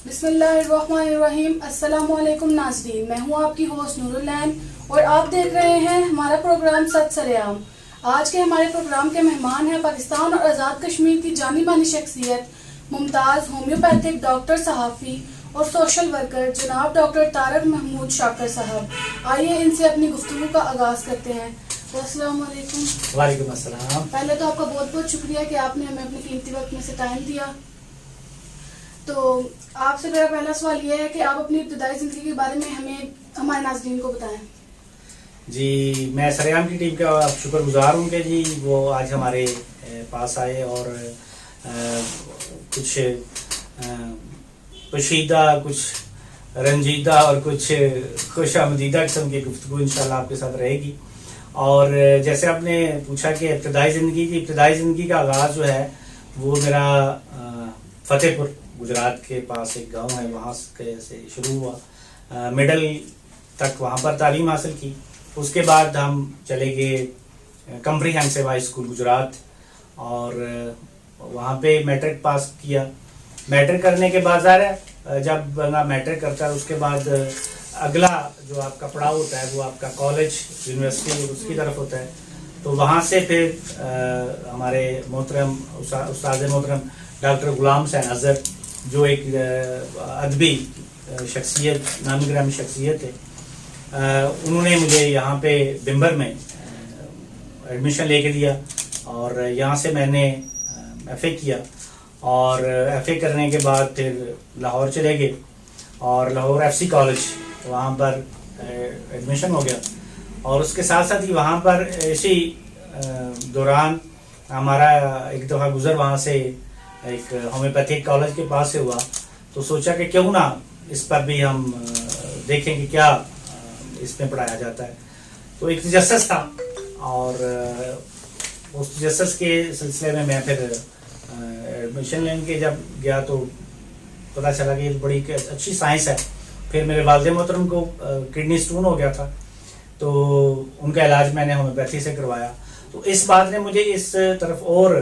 بسم اللہ الرحمن الرحیم۔ السلام علیکم ناظرین، میں ہوں آپ کی ہوسٹ نور العین اور آپ دیکھ رہے ہیں ہمارا پروگرام سچ سرعام۔ آج کے ہمارے پروگرام کے مہمان ہیں پاکستان اور آزاد کشمیر کی جانی مانی شخصیت ممتاز ہومیوپیتھک ڈاکٹر صحافی اور سوشل ورکر جناب ڈاکٹر طارق محمود شاکر صاحب۔ آئیے ان سے اپنی گفتگو کا آغاز کرتے ہیں۔ السلام علیکم۔ وعلیکم السلام۔ پہلے تو آپ کا بہت بہت شکریہ کہ آپ نے ہمیں اپنے قیمتی وقت میں سے ٹائم دیا۔ تو آپ سے میرا پہلا سوال یہ ہے کہ آپ اپنی ابتدائی زندگی کے بارے میں ہمیں ہمارے ناظرین کو بتائیں۔ جی، میں سرعام کی ٹیم کا شکر گزار ہوں کہ جی وہ آج ہمارے پاس آئے اور کچھ پوشیدہ، کچھ رنجیدہ اور کچھ خوش آمدیدہ قسم کی گفتگو انشاءاللہ آپ کے ساتھ رہے گی۔ اور جیسے آپ نے پوچھا کہ ابتدائی زندگی کا آغاز جو ہے وہ میرا فتح پور گجرات کے پاس ایک گاؤں ہے، وہاں سے شروع ہوا۔ مڈل تک وہاں پر تعلیم حاصل کی۔ اس کے بعد ہم چلے گئے کمپریہنسو ہائی اسکول گجرات اور وہاں پہ میٹرک پاس کیا۔ میٹرک کرنے کے بعد ظاہر ہے جب بندہ میٹرک کرتا ہے اس کے بعد اگلا جو آپ کا پڑاؤ ہوتا ہے وہ آپ کا کالج، یونیورسٹی اس کی طرف ہوتا ہے۔ تو وہاں سے پھر ہمارے محترم استاد محترم ڈاکٹر غلام حسین اظہر جو ایک ادبی شخصیت، نامی گرامی شخصیت ہے، انہوں نے مجھے یہاں پہ بمبر میں ایڈمیشن لے کے دیا اور یہاں سے میں نے ایف اے کیا اور ایف اے کرنے کے بعد پھر لاہور چلے گئے اور لاہور ایف سی کالج وہاں پر ایڈمیشن ہو گیا۔ اور اس کے ساتھ ساتھ ہی وہاں پر اسی دوران ہمارا ایک دفعہ گزر وہاں سے ایک ہومیوپیتھک کالج کے پاس سے ہوا، تو سوچا کہ کیوں نہ اس پر بھی ہم دیکھیں کہ کیا اس میں پڑھایا جاتا ہے۔ تو ایک تجسس تھا اور اس تجسس کے سلسلے میں پھر ایڈمیشن لینے کے جب گیا تو پتہ چلا کہ یہ بڑی اچھی سائنس ہے۔ پھر میرے والد محترم کو کڈنی سٹون ہو گیا تھا، تو ان کا علاج میں نے ہومیوپیتھی سے کروایا۔ تو اس بات نے مجھے اس طرف اور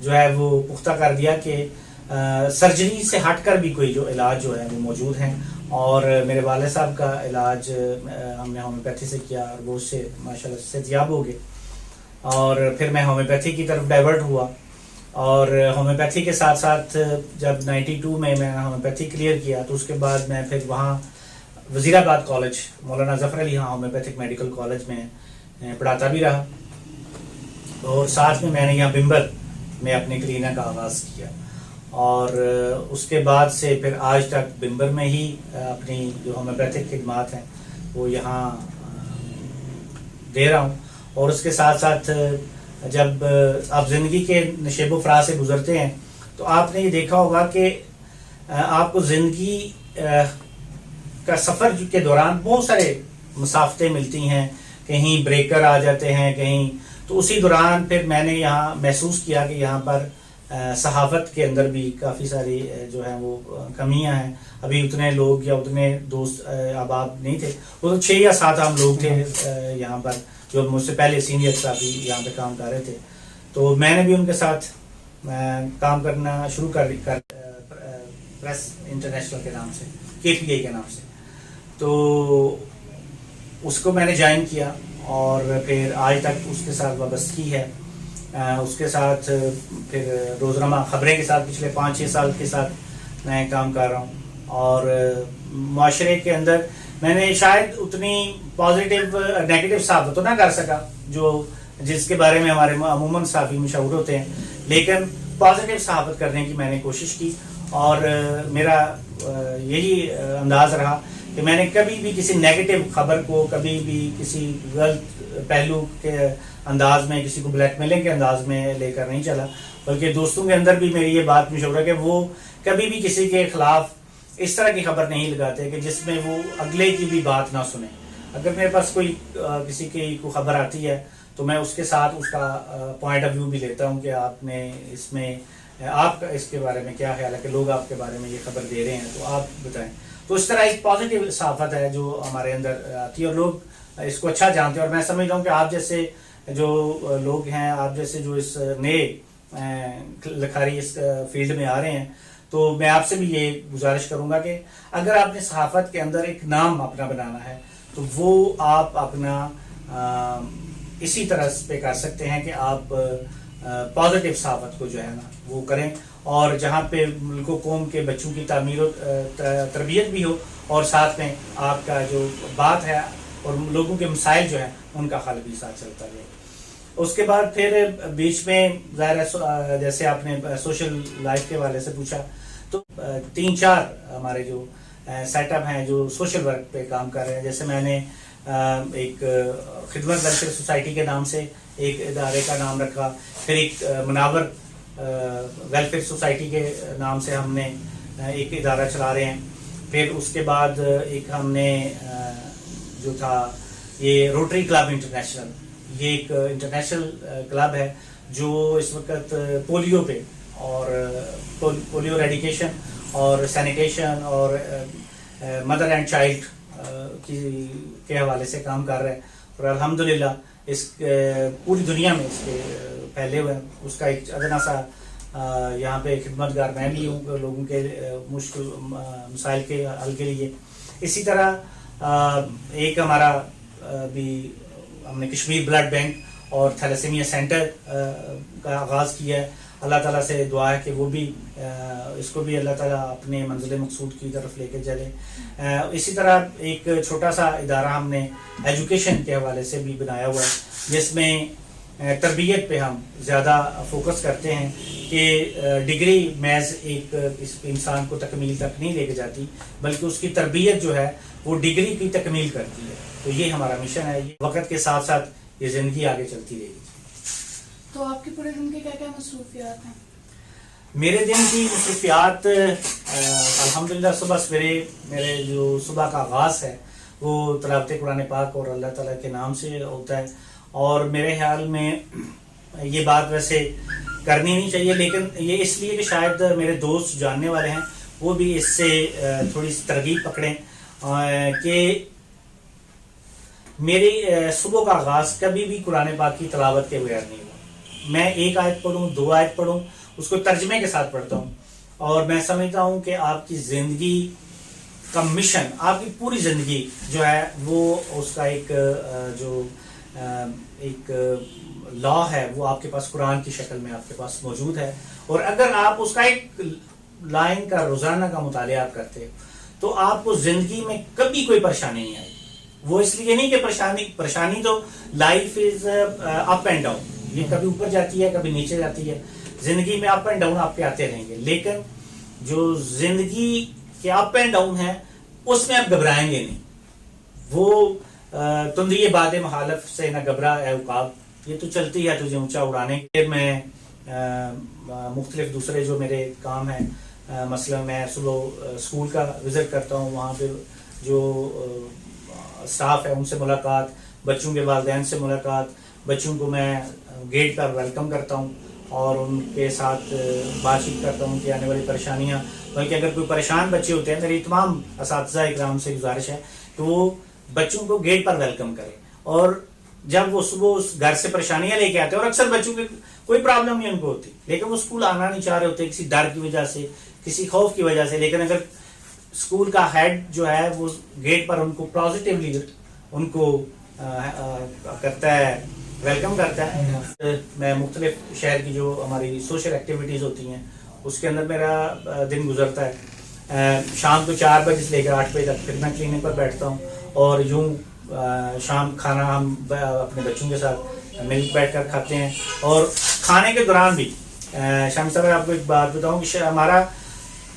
جو ہے وہ پختہ کر دیا کہ سرجری سے ہٹ کر بھی کوئی جو علاج جو ہے وہ موجود ہیں، اور میرے والد صاحب کا علاج ہم نے ہومیوپیتھی سے کیا اور وہ اس سے ماشاءاللہ صحتیاب ہو گئے۔ اور پھر میں ہومیوپیتھی کی طرف ڈائیورٹ ہوا اور ہومیوپیتھی کے ساتھ ساتھ جب 92 میں ہومیوپیتھی کلیئر کیا تو اس کے بعد میں پھر وہاں وزیر آباد کالج مولانا ظفر Ali Khan homeopathic medical college میں پڑھاتا بھی رہا، اور ساتھ میں نے یہاں بمبر میں اپنے کلینک کا آغاز کیا، اور اس کے بعد سے پھر آج تک بمبر میں ہی اپنی جو ہومیوپیتھک خدمات ہیں وہ یہاں دے رہا ہوں۔ اور اس کے ساتھ ساتھ جب آپ زندگی کے نشیب و فراز سے گزرتے ہیں تو آپ نے یہ دیکھا ہوگا کہ آپ کو زندگی کا سفر کے دوران بہت سارے مسافتیں ملتی ہیں، کہیں بریکر آ جاتے ہیں کہیں، تو اسی دوران پھر میں نے یہاں محسوس کیا کہ یہاں پر صحافت کے اندر بھی کافی ساری جو ہیں وہ کمیاں ہیں۔ ابھی اتنے لوگ یا اتنے دوست احباب نہیں تھے، وہ 6 یا 7 عام لوگ تھے یہاں پر جو مجھ سے پہلے سینئر صحافی یہاں پہ کام کر رہے تھے۔ تو میں نے بھی ان کے ساتھ کام کرنا شروع کر پریس انٹرنیشنل کے نام سے، KPI کے نام سے، تو اس کو میں نے جوائن کیا اور پھر آج تک اس کے ساتھ وابستگی ہے۔ اس کے ساتھ پھر روزنامہ خبریں کے ساتھ پچھلے 5-6 سال کے ساتھ میں کام کر رہا ہوں، اور معاشرے کے اندر میں نے شاید اتنی پازیٹیو نیگیٹو ثابت تو نہ کر سکا جس کے بارے میں ہمارے عموماً صحافی مشہور ہوتے ہیں، لیکن پازیٹیو ثابت کرنے کی میں نے کوشش کی، اور میرا یہی انداز رہا کہ میں نے کبھی بھی کسی نیگیٹو خبر کو، کبھی بھی کسی غلط پہلو کے انداز میں، کسی کو بلیک میلنگ کے انداز میں لے کر نہیں چلا، بلکہ دوستوں کے اندر بھی میری یہ بات مشہور ہے کہ وہ کبھی بھی کسی کے خلاف اس طرح کی خبر نہیں لگاتے کہ جس میں وہ اگلے کی بھی بات نہ سنیں۔ اگر میرے پاس کوئی کسی کی کوئی خبر آتی ہے تو میں اس کے ساتھ اس کا پوائنٹ آف ویو بھی لیتا ہوں کہ آپ نے اس میں، آپ کا اس کے بارے میں کیا خیال ہے کہ لوگ آپ کے بارے میں یہ خبر دے رہے ہیں تو آپ بتائیں۔ تو اس طرح ایک پازیٹیو صحافت ہے جو ہمارے اندر آتی ہے اور لوگ اس کو اچھا جانتے ہیں، اور میں سمجھتا ہوں کہ آپ جیسے جو لوگ ہیں، آپ جیسے جو اس نئے لکھاری اس فیلڈ میں آ رہے ہیں، تو میں آپ سے بھی یہ گزارش کروں گا کہ اگر آپ نے صحافت کے اندر ایک نام اپنا بنانا ہے تو وہ آپ اپنا اسی طرح پہ کر سکتے ہیں کہ آپ پازیٹیو صحافت کو جو ہے نا وہ کریں، اور جہاں پہ ملک و قوم کے بچوں کی تعمیر و تربیت بھی ہو، اور ساتھ میں آپ کا جو بات ہے اور لوگوں کے مسائل جو ہیں ان کا حل بھی ساتھ چلتا رہے۔ اس کے بعد پھر بیچ میں ظاہر ہے جیسے آپ نے سوشل لائف کے حوالے سے پوچھا، تو 3-4 ہمارے جو سیٹ اپ ہیں جو سوشل ورک پہ کام کر رہے ہیں۔ جیسے میں نے ایک خدمت ویلفیئر سوسائٹی کے نام سے ایک ادارے کا نام رکھا، پھر ایک مناور ویلفیئر سوسائٹی کے نام سے ہم نے ایک ادارہ چلا رہے ہیں۔ پھر اس کے بعد ایک ہم نے جو تھا یہ روٹری کلب انٹرنیشنل، یہ ایک انٹرنیشنل کلب ہے جو اس وقت پولیو پہ اور پولیو ریڈیکیشن اور سینیٹیشن اور مدر اینڈ چائلڈ کے حوالے سے کام کر رہے ہیں، اور الحمدللہ اس پوری دنیا میں اس کے پھیلے ہوئے ہیں۔ اس کا ایک ادنا سا یہاں پہ خدمت گار میں بھی ہوں لوگوں کے مشکل مسائل کے حل کے لیے۔ اسی طرح ایک ہمارا بھی ہم نے کشمیر بلڈ بینک اور تھیلیسیمیا سینٹر کا آغاز کیا ہے۔ اللہ تعالیٰ سے دعا ہے کہ وہ بھی اس کو بھی اللہ تعالیٰ اپنے منزل مقصود کی طرف لے کے چلے۔ اسی طرح ایک چھوٹا سا ادارہ ہم نے ایجوکیشن کے حوالے سے بھی بنایا ہوا ہے، جس میں تربیت پہ ہم زیادہ فوکس کرتے ہیں کہ ڈگری محض ایک اس انسان کو تکمیل تک نہیں لے کے جاتی، بلکہ اس کی تربیت جو ہے وہ ڈگری کی تکمیل کرتی ہے۔ تو یہ ہمارا مشن ہے۔ یہ وقت کے ساتھ ساتھ یہ زندگی آگے چلتی رہے گی۔ تو آپ کی پورے دن کی کیا کیا مصروفیات ہیں؟ میرے دن کی مصروفیات الحمدللہ صبح سویرے میرے جو صبح کا آغاز ہے وہ تلاوت قرآن پاک اور اللہ تعالیٰ کے نام سے ہوتا ہے، اور میرے خیال میں یہ بات ویسے کرنی نہیں چاہیے، لیکن یہ اس لیے کہ شاید میرے دوست جاننے والے ہیں وہ بھی اس سے تھوڑی سی ترغیب پکڑیں کہ میری صبح کا آغاز کبھی بھی قرآن پاک کی تلاوت کے بغیر نہیں ہوا۔ میں 1 آیت پڑھوں 2 آیت پڑھوں، اس کو ترجمے کے ساتھ پڑھتا ہوں، اور میں سمجھتا ہوں کہ آپ کی زندگی کا مشن، آپ کی پوری زندگی جو ہے وہ اس کا ایک لا ہے، وہ آپ کے پاس قرآن کی شکل میں آپ کے پاس موجود ہے، اور اگر آپ اس کا ایک لائن کا روزانہ کا مطالعہ کرتے تو آپ کو زندگی میں کبھی کوئی پریشانی نہیں آئے گی۔ وہ اس لیے نہیں کہ پریشانی تو life is up and down, یہ کبھی اوپر جاتی ہے کبھی نیچے جاتی ہے، زندگی میں اپ اینڈ ڈاؤن آپ کے آتے رہیں گے، لیکن جو زندگی کے اپ اینڈ ڈاؤن ہے اس میں آپ گھبرائیں گے نہیں۔ وہ تندی باد مخالف سے نہ گھبرا اے عقاب، یہ تو چلتی ہے تجھے اونچا اڑانے کے۔ میں مختلف دوسرے جو میرے کام ہیں، مثلا میں صبح اسکول کا وزٹ کرتا ہوں، وہاں پہ جو اسٹاف ہے ان سے ملاقات، بچوں کے والدین سے ملاقات، بچوں کو میں گیٹ پر ویلکم کرتا ہوں اور ان کے ساتھ بات چیت کرتا ہوں کہ آنے والی پریشانیاں، بلکہ اگر کوئی پریشان بچے ہوتے ہیں، میری تمام اساتذہ اکرام سے گزارش ہے کہ وہ بچوں کو گیٹ پر ویلکم کریں، اور جب وہ صبح اس گھر سے پریشانیاں لے کے آتے ہیں، اور اکثر بچوں کی کوئی پرابلم نہیں ان کو ہوتی، لیکن وہ اسکول آنا نہیں چاہ رہے ہوتے کسی ڈر کی وجہ سے، کسی خوف کی وجہ سے، لیکن اگر اسکول کا ہیڈ جو ہے وہ گیٹ پر ان کو پازیٹیولی ان کو کرتا ہے، ویلکم کرتا ہے۔ میں مختلف شہر کی جو ہماری سوشل ایکٹیویٹیز ہوتی ہیں اس کے اندر میرا دن گزرتا ہے۔ شام کو 4 بجے سے لے کر 8 بجے تک پھر میں کلینک پر بیٹھتا ہوں، اور یوں شام کھانا ہم اپنے بچوں کے ساتھ مل بیٹھ کر کھاتے ہیں، اور کھانے کے دوران بھی شام صاحب آپ کو ایک بات بتاؤں کہ ہمارا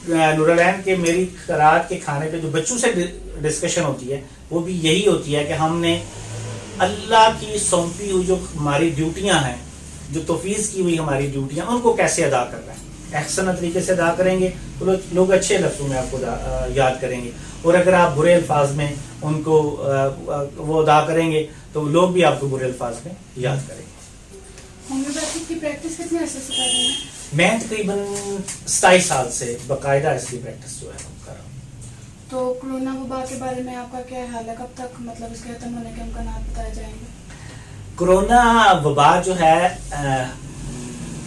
نورالعین کے میری رات کے کھانے پہ جو بچوں سے ڈسکشن ہوتی ہے وہ بھی یہی ہوتی ہے کہ ہم نے اللہ کی سونپی ہوئی جو ہماری ڈیوٹیاں ہیں، جو توفیق کی ہوئی ہماری ڈیوٹیاں، ان کو کیسے ادا کرنا ہے۔ احسن طریقے سے ادا کریں گے تو لوگ اچھے لفظوں میں آپ کو یاد کریں گے، اور اگر آپ برے الفاظ میں ان کو وہ ادا کریں گے تو لوگ بھی آپ کو برے الفاظ میں یاد کریں گے۔ ہومیوپیتھی کی پریکٹس کتنے عرصے سے کر رہے ہیں؟ میں تقریباً 27 سال سے باقاعدہ اس کی پریکٹس جو ہے کر رہا ہوں۔ تو کرونا وبا کے بارے میں آپ کا کیا حال ہے؟ کب تک مطلب اس کے ختم ہونے کے امکانات بتائے جائیں گے؟ کرونا وبا جو ہے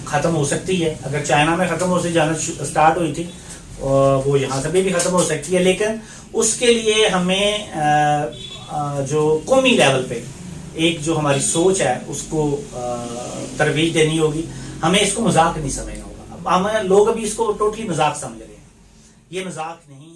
ختم ہو سکتی ہے. اگر چائنا میں ختم ہو سے جانا اسٹارٹ ہوئی تھی وہ یہاں سے بھی ختم ہو سکتی ہے, لیکن اس کے لیے ہمیں جو قومی لیول پہ ایک جو ہماری سوچ ہے اس کو ترویج دینی ہوگی. ہمیں اس کو مذاق نہیں سمجھنا ہوگا. ہم لوگ ابھی اس کو ٹوٹلی مذاق سمجھ رہے ہیں, یہ مذاق نہیں ہے.